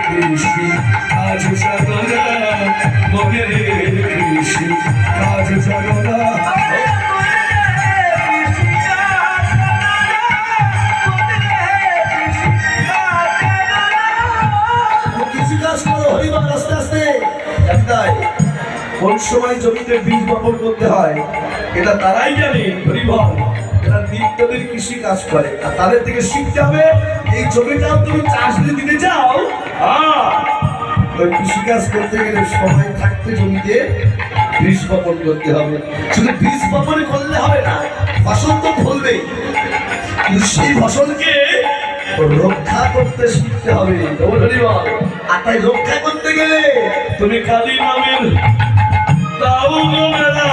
কৃষি আজ সাধনা মনের কৃষি আজ সাধনা কোন সময় জমিতে বীজ বপন করতে হয় এটা তারাই জানে। হরিবল এরা নিত্যদিন কৃষি কাজ করে আর তাদের থেকে শিখতে হবে। এই জমিটাও তুমি চাষ দিতে চাও, ওই কৃষি কাজ করতে গেলে সময় থাকতে জমিতে বীজ বপন করতে হবে। শুধু বীজ বপন করলে হবে না, ফসল তো ফলবেই, কিন্তু সেই ফসলকে রক্ষা করতে শিখতে হবে। আর তাই রক্ষা করতে গেলে তুমি কালী নামের দাও গো মেলা,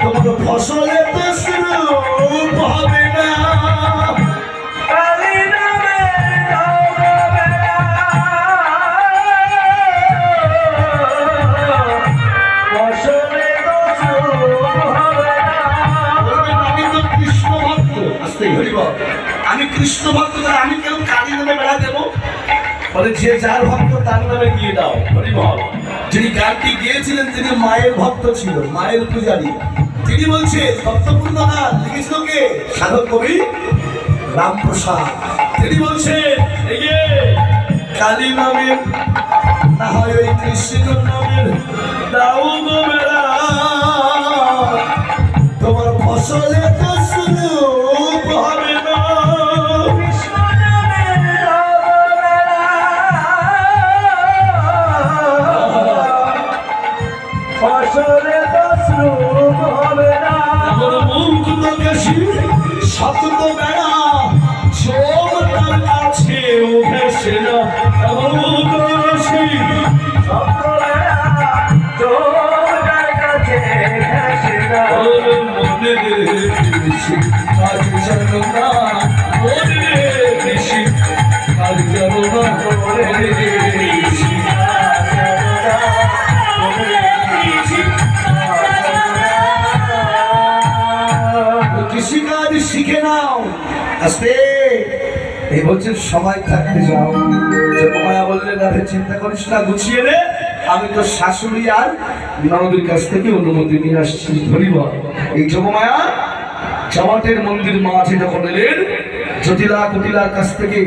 তোমার ফসলে তো শুরু হবে না। কালী নামের দাও গো মেলা, ফসলে তো শুরু হবে না। আমি তো কৃষ্ণ ভক্ত, আসতে হরিবল আমি কৃষ্ণ ভক্ত, আমি কেউ কালী নামে বেড়া দেবো? বলে যে যার ভক্ত তার নামে দিয়ে দাও। হরিবল যিনি গানটি গিয়েছিলেন তিনি মায়ের ভক্ত ছিল, মায়ের পূজারী। তিনি বলছে তত্ত্বপূর্ণ গান লিখেছিল কে? সাধক কবি রামপ্রসাদ। তিনি বলছে এই যে কালী নামের না হয় ওই কৃষ্ণ নামের দাও গো মেলা, তোমার ফসলে তো শুরু হবে না। ফসলে তো শুরু হবে না। আমার মুখ তো কাশি শব্দ তো বেড়া, চোখ তার কাছে ও ভেসে না। আমার মুখ তো কাশি শব্দ বেড়া, চোখ তার কাছে ভেসে না। মনে কৃষি আজ জানো না, মনে কৃষি আজ জানো না, মনে কৃষি কৃষিকাজ শিখে নাও আস্তে। এই বছর সময় থাকতে যাও। যোগমায়া বললেন রাধে চিন্তা করিস না, গুছিয়ে নে, আমি তো শাশুড়ি আর ননদের কাছ থেকে অনুমতি নিয়ে আসছি। হরিবল এই যোগমায়া জমাটের মন্দির মাঝে যখন এলেন জটিলা কুটিলার কাছ থেকে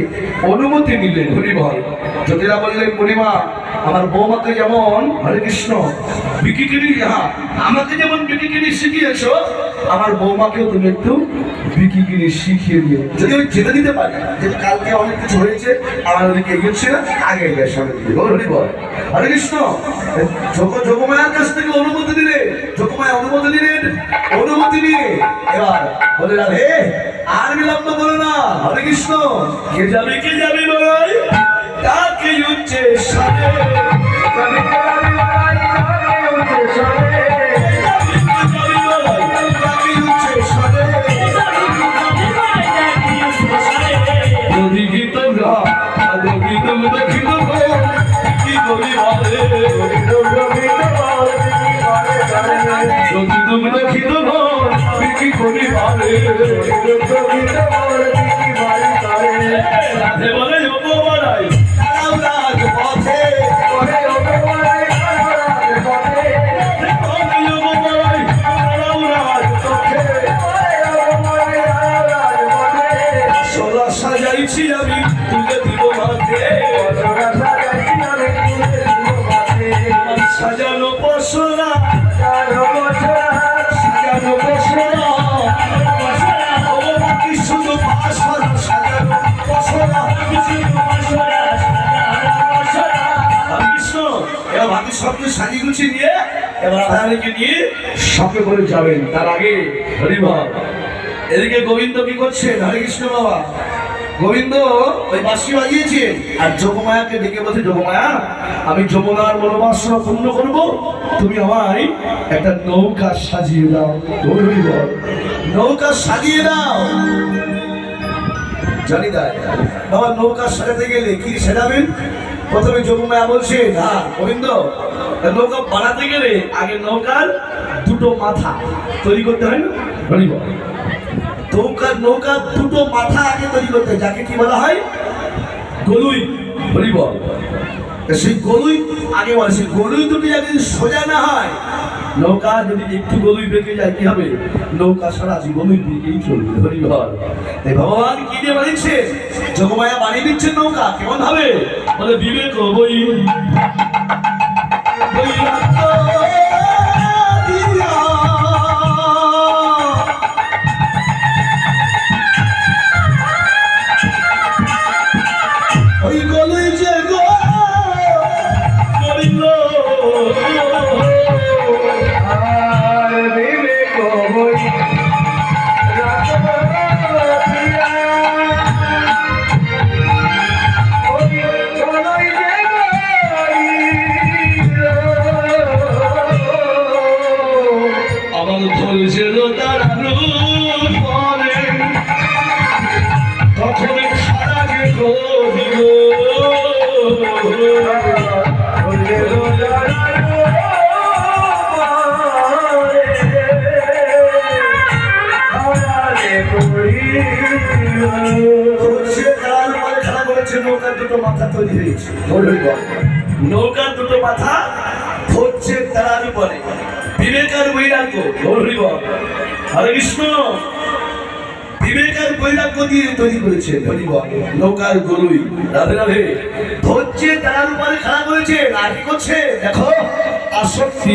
অনুমতি নিলেন। হরিবল জটিলা বললেন বুড়িমা আমার বৌমাকে যেমন হরে কৃষ্ণ বিকিকিরি, আমাকে যেমন বিকিকিরি শিখিয়েছো আমার বৌমাকেও তুমি একটু বিকিকিরি শিখিয়ে দিও। যদি আমি যেতে দিতে পারি, যেহেতু কালকে অনেক কিছু হয়েছে আমার ওদিকে এগিয়েছে না, আগে এগিয়ে সামনে দিবে। হরিবল হরে কৃষ্ণ যোগমায়ার কাছ থেকে অনুমতি দিলে, যোগমায়া অনুমতি দিলেন। অনুমতি নিয়ে এবার বলে রাধে আর বিলম্ব করো না, হরে কৃষ্ণ কে যাবে বলাই তাকে উচ্চে সারে, সাজাইছি আমি তুলে দিব মাঠে, সাজানো পশরা সাজানো পশরা শুধু পাশরা সাজানো পশরা কৃষ্ণ। এবার ভাবি সবকে সাজিয়ে গুছিয়ে নিয়ে এবার রাধারানীকে নিয়ে সঙ্গে করে যাবেন। তার আগে হরিবল এদিকে গোবিন্দ কি করছেন? হরে কৃষ্ণ বাবা গোবিন্দ ওই বাঁশি বাজিয়েছে আর যোগমায়াকে ডেকে বলছে যোগমায়া আমি যমুনার মনোবাসনা পূর্ণ করবো, তুমি আমায় একটা নৌকা সাজিয়ে দাও। নৌকা সাজিয়ে দাও। জানি দা বাবা নৌকা সাজাতে গেলে কি সাজাবেন? প্রথমে যোগমায়া বলছে না গোবিন্দ নৌকা বানাতে গেলে আগে নৌকার দুটো মাথা তৈরি করতে হয় না। নৌকার দুটো মাথা আগে তৈরি করতে, যাকে কি বলা হয়? গোল হরি বল। সেই গলুই আগে বলে, সেই গলুই দুটি যদি সোজা না হয়, নৌকা যদি একটু গলুই বেঁকে যায় কি হবে? নৌকা সারা জীবনই দিকেই চলবে। হরি বল। তাই ভগবান কি দিয়ে বানিয়েছে? যোগমায়া বানিয়ে দিচ্ছে নৌকা কেমন হবে? বলে বিবেক বই ওই গলুই যে গো করিল আর বিবেক বই আমার ধৈর্যের দাঁড়ানো পরে তখন খারাকে করিল নৌকার দুটো মাথা তৈরি হয়েছে। নৌকার দুটো মাথা ধরছে তার উপরে বিবেকের বৈরাগ্য। হরে কৃষ্ণ। বিবেকের বৈরাগ্য দিয়ে তৈরি করেছে নৌকার গরুই। রাধে রাধে। ধরছে তার উপরে খাড়া করেছে। আর কি করছে দেখো, আসক্তি